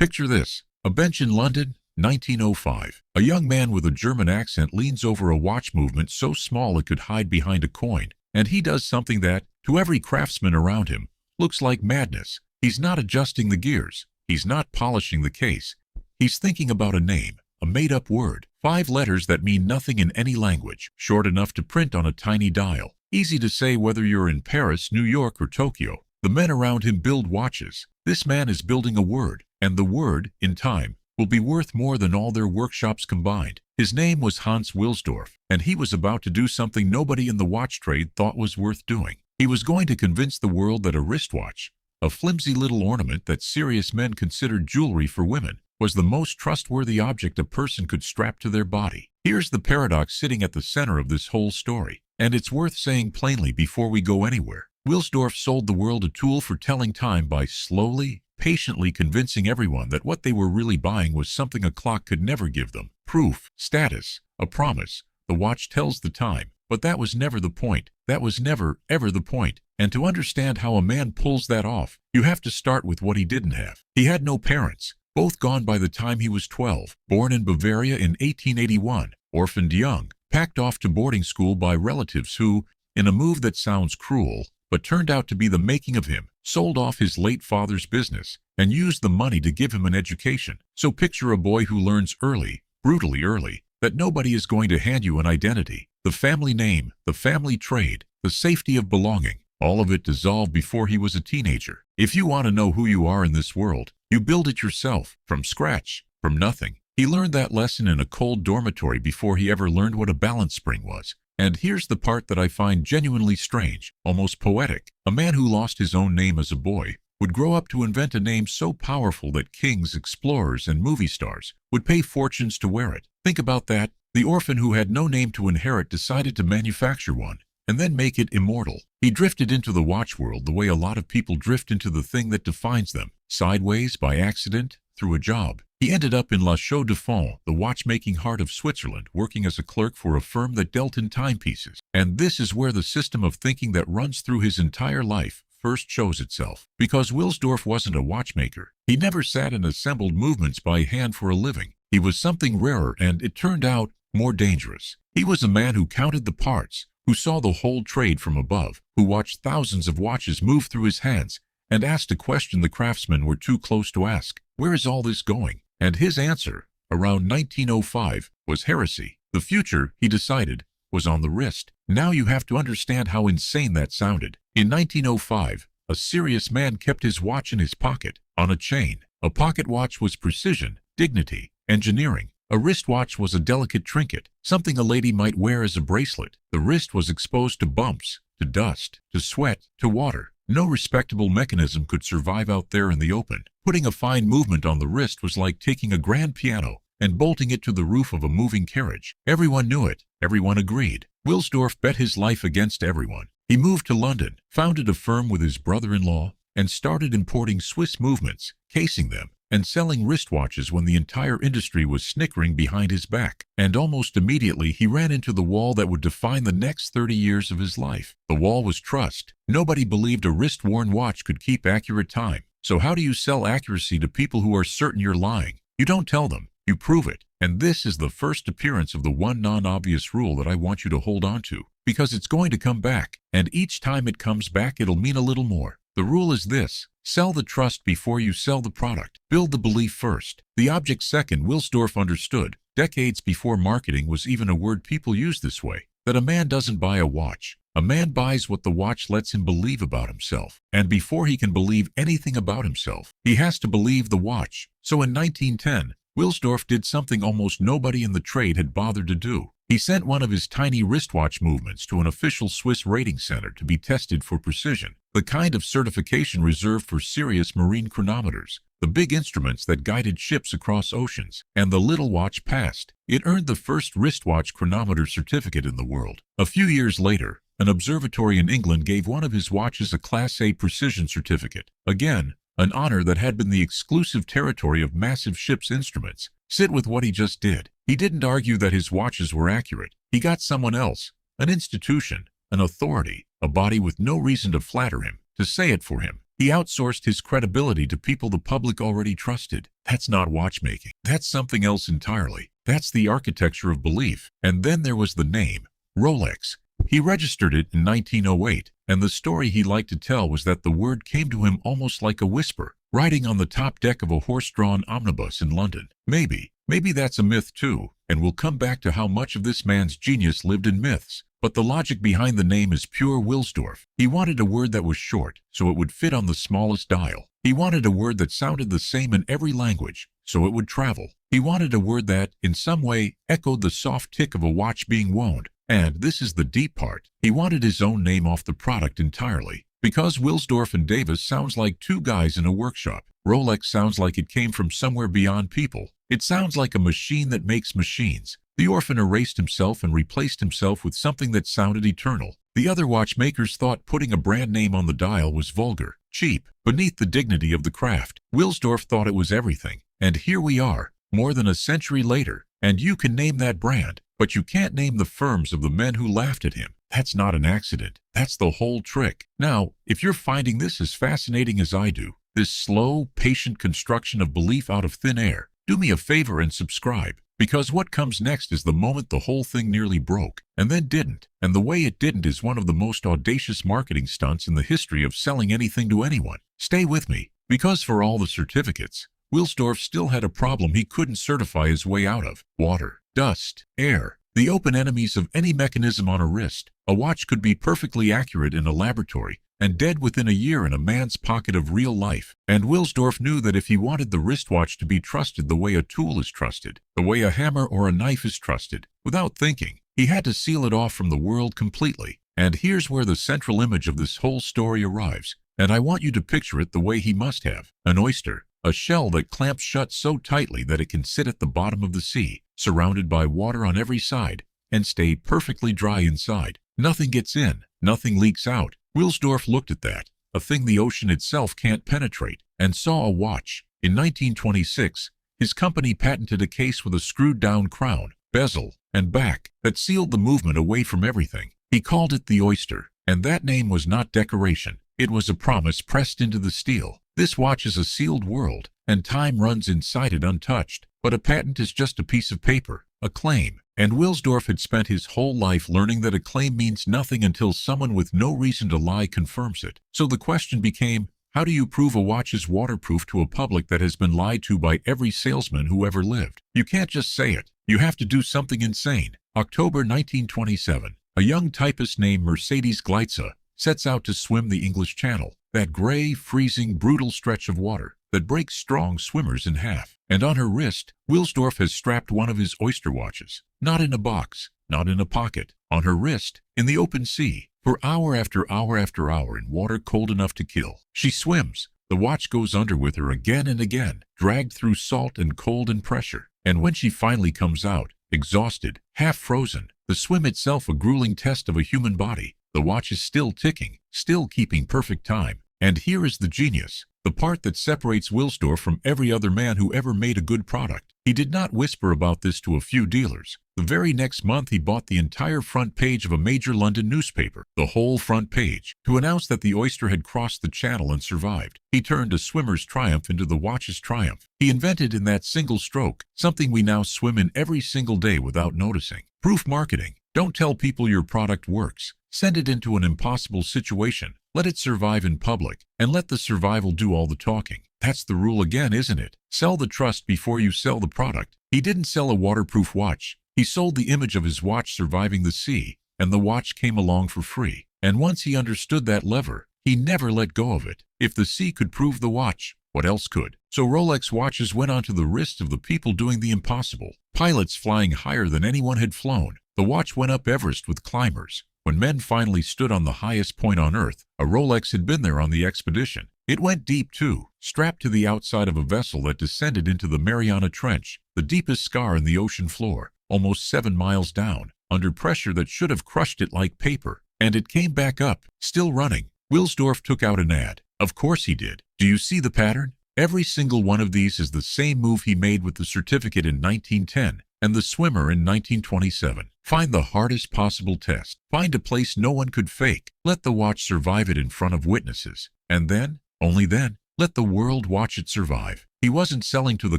Picture this. A bench in London, 1905. A young man with a German accent leans over a watch movement so small it could hide behind a coin, and he does something that, to every craftsman around him, looks like madness. He's not adjusting the gears. He's not polishing the case. He's thinking about a name, a made-up word, 5 letters that mean nothing in any language, short enough to print on a tiny dial. Easy to say whether you're in Paris, New York, or Tokyo. The men around him build watches. This man is building a word, and the word, in time, will be worth more than all their workshops combined. His name was Hans Wilsdorf, and he was about to do something nobody in the watch trade thought was worth doing. He was going to convince the world that a wristwatch, a flimsy little ornament that serious men considered jewelry for women, was the most trustworthy object a person could strap to their body. Here's the paradox sitting at the center of this whole story, and it's worth saying plainly before we go anywhere. Wilsdorf sold the world a tool for telling time by slowly, patiently convincing everyone that what they were really buying was something a clock could never give them. Proof, status, a promise. The watch tells the time, but that was never the point. That was never, ever the point. And to understand how a man pulls that off, you have to start with what he didn't have. He had no parents, both gone by the time he was 12, born in Bavaria in 1881, orphaned young, packed off to boarding school by relatives who, in a move that sounds cruel, but turned out to be the making of him, sold off his late father's business and used the money to give him an education. So picture a boy who learns early, brutally early, that nobody is going to hand you an identity, the family name, the family trade, the safety of belonging, all of it dissolved before he was a teenager. If you want to know who you are in this world, you build it yourself, from scratch, from nothing. He learned that lesson in a cold dormitory before he ever learned what a balance spring was. And here's the part that I find genuinely strange, almost poetic. A man who lost his own name as a boy would grow up to invent a name so powerful that kings, explorers, and movie stars would pay fortunes to wear it. Think about that. The orphan who had no name to inherit decided to manufacture one and then make it immortal. He drifted into the watch world the way a lot of people drift into the thing that defines them, sideways, by accident, through a job. He ended up in La Chaux de Fonds, the watchmaking heart of Switzerland, working as a clerk for a firm that dealt in timepieces. And this is where the system of thinking that runs through his entire life first shows itself. Because Wilsdorf wasn't a watchmaker. He never sat and assembled movements by hand for a living. He was something rarer and, it turned out, more dangerous. He was a man who counted the parts, who saw the whole trade from above, who watched thousands of watches move through his hands, and asked a question the craftsmen were too close to ask. Where is all this going? And his answer, around 1905, was heresy. The future, he decided, was on the wrist. Now you have to understand how insane that sounded. In 1905, a serious man kept his watch in his pocket, on a chain. A pocket watch was precision, dignity, engineering. A wristwatch was a delicate trinket, something a lady might wear as a bracelet. The wrist was exposed to bumps, to dust, to sweat, to water. No respectable mechanism could survive out there in the open. Putting a fine movement on the wrist was like taking a grand piano and bolting it to the roof of a moving carriage. Everyone knew it. Everyone agreed. Wilsdorf bet his life against everyone. He moved to London, founded a firm with his brother-in-law, and started importing Swiss movements, casing them, and selling wristwatches when the entire industry was snickering behind his back. And almost immediately he ran into the wall that would define the next 30 years of his life. The wall was trust. Nobody believed a wrist-worn watch could keep accurate time. So how do you sell accuracy to people who are certain you're lying? You don't tell them, you prove it. And this is the first appearance of the one non-obvious rule that I want you to hold on to, because it's going to come back, and each time it comes back it'll mean a little more. The rule is this: sell the trust before you sell the product. Build the belief first, the object second. Wilsdorf understood, decades before marketing was even a word people used this way, that a man doesn't buy a watch. A man buys what the watch lets him believe about himself. And before he can believe anything about himself, he has to believe the watch. So in 1910, Wilsdorf did something almost nobody in the trade had bothered to do. He sent one of his tiny wristwatch movements to an official Swiss rating center to be tested for precision, the kind of certification reserved for serious marine chronometers, the big instruments that guided ships across oceans. And the little watch passed. It earned the first wristwatch chronometer certificate in the world. A few years later, an observatory in England gave one of his watches a Class A precision certificate. Again, an honor that had been the exclusive territory of massive ships' instruments. Sit with what he just did. He didn't argue that his watches were accurate. He got someone else, an institution, an authority, a body with no reason to flatter him, to say it for him. He outsourced his credibility to people the public already trusted. That's not watchmaking. That's something else entirely. That's the architecture of belief. And then there was the name, Rolex. He registered it in 1908, and the story he liked to tell was that the word came to him almost like a whisper, riding on the top deck of a horse-drawn omnibus in London. Maybe that's a myth too, and we'll come back to how much of this man's genius lived in myths. But the logic behind the name is pure Wilsdorf. He wanted a word that was short, so it would fit on the smallest dial. He wanted a word that sounded the same in every language, so it would travel. He wanted a word that, in some way, echoed the soft tick of a watch being wound. And this is the deep part. He wanted his own name off the product entirely. Because Wilsdorf and Davis sounds like two guys in a workshop. Rolex sounds like it came from somewhere beyond people. It sounds like a machine that makes machines. The orphan erased himself and replaced himself with something that sounded eternal. The other watchmakers thought putting a brand name on the dial was vulgar, cheap, beneath the dignity of the craft. Wilsdorf thought it was everything. And here we are, more than a century later, and you can name that brand, but you can't name the firms of the men who laughed at him. That's not an accident. That's the whole trick. Now, if you're finding this as fascinating as I do, this slow, patient construction of belief out of thin air, do me a favor and subscribe. Because what comes next is the moment the whole thing nearly broke, and then didn't. And the way it didn't is one of the most audacious marketing stunts in the history of selling anything to anyone. Stay with me, because for all the certificates, Wilsdorf still had a problem he couldn't certify his way out of. Water, dust, air, the open enemies of any mechanism on a wrist. A watch could be perfectly accurate in a laboratory, and dead within a year in a man's pocket of real life. And Wilsdorf knew that if he wanted the wristwatch to be trusted the way a tool is trusted, the way a hammer or a knife is trusted, without thinking, he had to seal it off from the world completely. And here's where the central image of this whole story arrives, and I want you to picture it the way he must have. An oyster, a shell that clamps shut so tightly that it can sit at the bottom of the sea, surrounded by water on every side, and stay perfectly dry inside. Nothing gets in, nothing leaks out. Wilsdorf looked at that, a thing the ocean itself can't penetrate, and saw a watch. In 1926, his company patented a case with a screwed-down crown, bezel, and back that sealed the movement away from everything. He called it the Oyster, and that name was not decoration. It was a promise pressed into the steel. This watch is a sealed world, and time runs inside it untouched. But a patent is just a piece of paper, a claim. And Wilsdorf had spent his whole life learning that a claim means nothing until someone with no reason to lie confirms it. So the question became, how do you prove a watch is waterproof to a public that has been lied to by every salesman who ever lived? You can't just say it. You have to do something insane. October 1927, a young typist named Mercedes Gleitze sets out to swim the English Channel, that gray, freezing, brutal stretch of water that breaks strong swimmers in half. And on her wrist, Wilsdorf has strapped one of his Oyster watches. Not in a box, not in a pocket. On her wrist, in the open sea, for hour after hour after hour in water cold enough to kill. She swims. The watch goes under with her again and again, dragged through salt and cold and pressure. And when she finally comes out, exhausted, half frozen, the swim itself a grueling test of a human body, the watch is still ticking, still keeping perfect time. And here is the genius, the part that separates Wilsdorf from every other man who ever made a good product. He did not whisper about this to a few dealers. The very next month he bought the entire front page of a major London newspaper, the whole front page, to announce that the Oyster had crossed the channel and survived. He turned a swimmer's triumph into the watch's triumph. He invented in that single stroke something we now swim in every single day without noticing. Proof marketing. Don't tell people your product works. Send it into an impossible situation. Let it survive in public, and let the survival do all the talking. That's the rule again, isn't it? Sell the trust before you sell the product. He didn't sell a waterproof watch. He sold the image of his watch surviving the sea, and the watch came along for free. And once he understood that lever, he never let go of it. If the sea could prove the watch, what else could? So Rolex watches went onto the wrists of the people doing the impossible. Pilots flying higher than anyone had flown. The watch went up Everest with climbers. When men finally stood on the highest point on Earth, a Rolex had been there on the expedition. It went deep too, strapped to the outside of a vessel that descended into the Mariana Trench, the deepest scar in the ocean floor, almost 7 miles down, under pressure that should have crushed it like paper. And it came back up, still running. Wilsdorf took out an ad. Of course he did. Do you see the pattern? Every single one of these is the same move he made with the certificate in 1910 and the swimmer in 1927. Find the hardest possible test. Find a place no one could fake. Let the watch survive it in front of witnesses. And then Only then, let the world watch it survive. He wasn't selling to the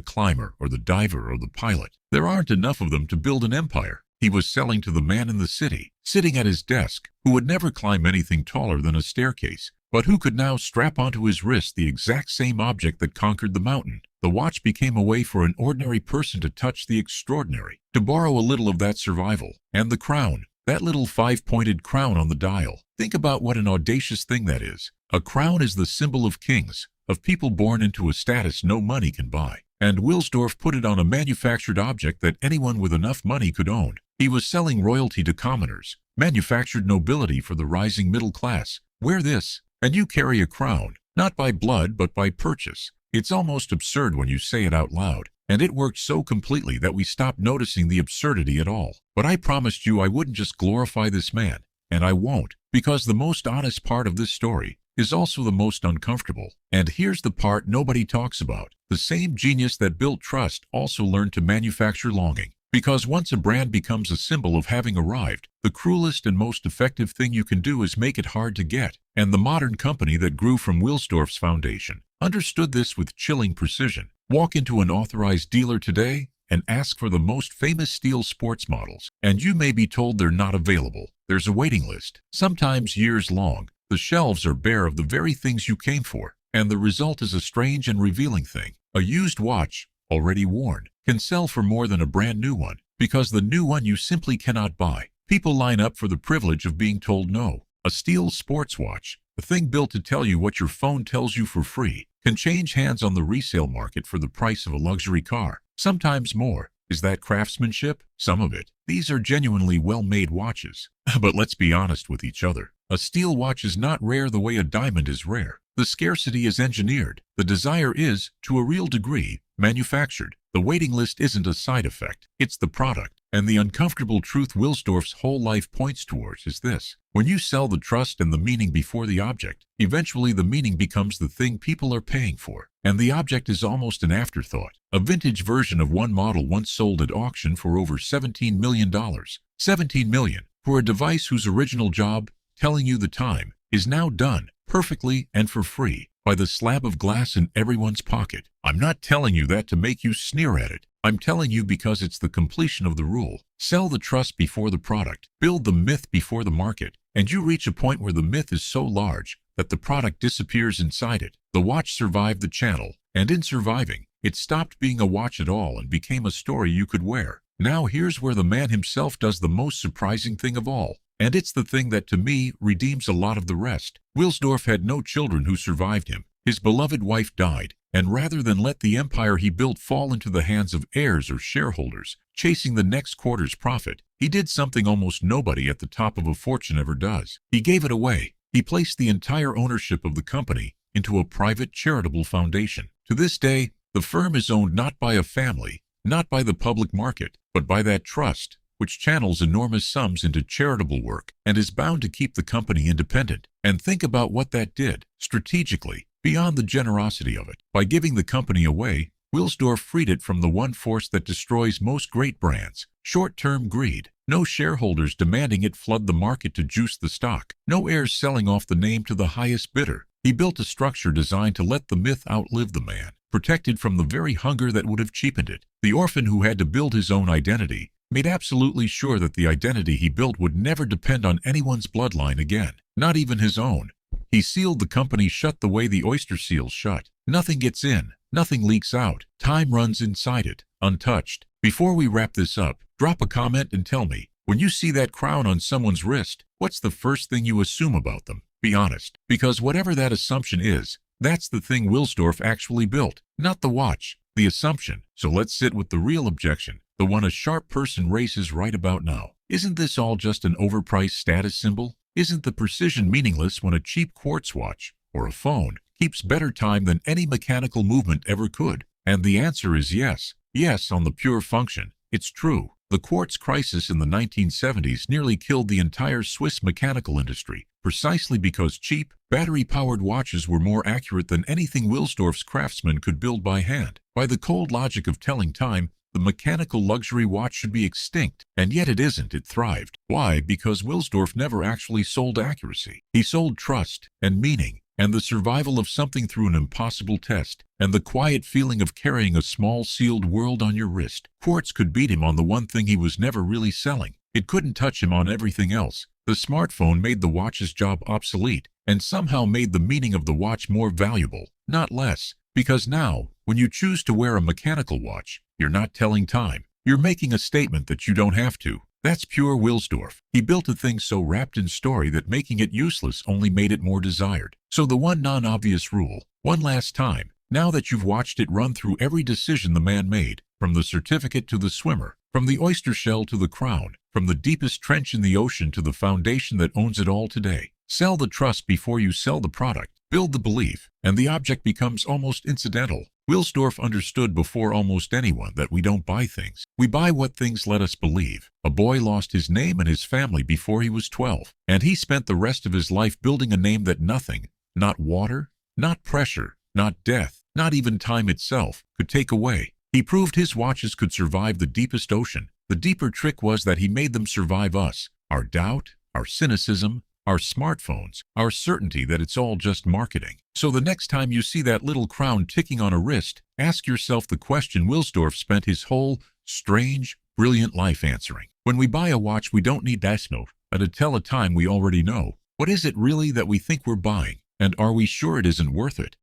climber or the diver or the pilot. There aren't enough of them to build an empire. He was selling to the man in the city, sitting at his desk, who would never climb anything taller than a staircase, but who could now strap onto his wrist the exact same object that conquered the mountain. The watch became a way for an ordinary person to touch the extraordinary, to borrow a little of that survival. And the crown, that little 5-pointed crown on the dial. Think about what an audacious thing that is. A crown is the symbol of kings, of people born into a status no money can buy. And Wilsdorf put it on a manufactured object that anyone with enough money could own. He was selling royalty to commoners, manufactured nobility for the rising middle class. Wear this, and you carry a crown, not by blood but by purchase. It's almost absurd when you say it out loud, and it worked so completely that we stopped noticing the absurdity at all. But I promised you I wouldn't just glorify this man, and I won't, because the most honest part of this story is also the most uncomfortable. And here's the part nobody talks about. The same genius that built trust also learned to manufacture longing. Because once a brand becomes a symbol of having arrived, the cruelest and most effective thing you can do is make it hard to get. And the modern company that grew from Wilsdorf's foundation understood this with chilling precision. Walk into an authorized dealer today and ask for the most famous steel sports models, and you may be told they're not available. There's a waiting list, sometimes years long. The shelves are bare of the very things you came for, and the result is a strange and revealing thing. A used watch, already worn, can sell for more than a brand new one, because the new one you simply cannot buy. People line up for the privilege of being told no. A steel sports watch, a thing built to tell you what your phone tells you for free, can change hands on the resale market for the price of a luxury car, sometimes more. Is that craftsmanship? Some of it. These are genuinely well-made watches. But let's be honest with each other. A steel watch is not rare the way a diamond is rare. The scarcity is engineered. The desire is, to a real degree, manufactured. The waiting list isn't a side effect. It's the product. And the uncomfortable truth Wilsdorf's whole life points towards is this. When you sell the trust and the meaning before the object, eventually the meaning becomes the thing people are paying for, and the object is almost an afterthought. A vintage version of one model once sold at auction for over $17 million. $17 million for a device whose original job, telling you the time, is now done, perfectly and for free, by the slab of glass in everyone's pocket. I'm not telling you that to make you sneer at it. I'm telling you because it's the completion of the rule. Sell the trust before the product. Build the myth before the market. And you reach a point where the myth is so large that the product disappears inside it. The watch survived the channel, and in surviving, it stopped being a watch at all and became a story you could wear. Now here's where the man himself does the most surprising thing of all. And it's the thing that, to me, redeems a lot of the rest. Wilsdorf had no children who survived him. His beloved wife died, and rather than let the empire he built fall into the hands of heirs or shareholders, chasing the next quarter's profit, he did something almost nobody at the top of a fortune ever does. He gave it away. He placed the entire ownership of the company into a private charitable foundation. To this day, the firm is owned not by a family, not by the public market, but by that trust, which channels enormous sums into charitable work and is bound to keep the company independent. And think about what that did, strategically, beyond the generosity of it. By giving the company away, Wilsdorf freed it from the one force that destroys most great brands: short-term greed. No shareholders demanding it flood the market to juice the stock. No heirs selling off the name to the highest bidder. He built a structure designed to let the myth outlive the man, protected from the very hunger that would have cheapened it. The orphan who had to build his own identity made absolutely sure that the identity he built would never depend on anyone's bloodline again, not even his own. He sealed the company shut the way the Oyster seals shut. Nothing gets in, nothing leaks out. Time runs inside it, untouched. Before we wrap this up, drop a comment and tell me, when you see that crown on someone's wrist, what's the first thing you assume about them? Be honest, because whatever that assumption is, that's the thing Wilsdorf actually built, not the watch, the assumption. So let's sit with the real objection, the one a sharp person raises right about now. Isn't this all just an overpriced status symbol? Isn't the precision meaningless when a cheap quartz watch, or a phone, keeps better time than any mechanical movement ever could? And the answer is yes. Yes, on the pure function. It's true. The quartz crisis in the 1970s nearly killed the entire Swiss mechanical industry, precisely because cheap, battery-powered watches were more accurate than anything Wilsdorf's craftsmen could build by hand. By the cold logic of telling time, the mechanical luxury watch should be extinct, and yet it isn't. It thrived. Why? Because Wilsdorf never actually sold accuracy. He sold trust and meaning, and the survival of something through an impossible test, and the quiet feeling of carrying a small sealed world on your wrist. Quartz could beat him on the one thing he was never really selling. It couldn't touch him on everything else. The smartphone made the watch's job obsolete, and somehow made the meaning of the watch more valuable, not less. Because now, when you choose to wear a mechanical watch, you're not telling time. You're making a statement that you don't have to. That's pure Wilsdorf. He built a thing so wrapped in story that making it useless only made it more desired. So the one non-obvious rule, one last time, now that you've watched it run through every decision the man made, from the certificate to the swimmer, from the oyster shell to the crown, from the deepest trench in the ocean to the foundation that owns it all today. Sell the trust before you sell the product. Build the belief, and the object becomes almost incidental. Wilsdorf understood before almost anyone that we don't buy things. We buy what things let us believe. A boy lost his name and his family before he was 12, and he spent the rest of his life building a name that nothing, not water, not pressure, not death, not even time itself, could take away. He proved his watches could survive the deepest ocean. The deeper trick was that he made them survive us, our doubt, our cynicism, our smartphones, our certainty that it's all just marketing. So the next time you see that little crown ticking on a wrist, ask yourself the question Wilsdorf spent his whole, strange, brilliant life answering. When we buy a watch, we don't need that note to tell a time we already know. What is it really that we think we're buying? And are we sure it isn't worth it?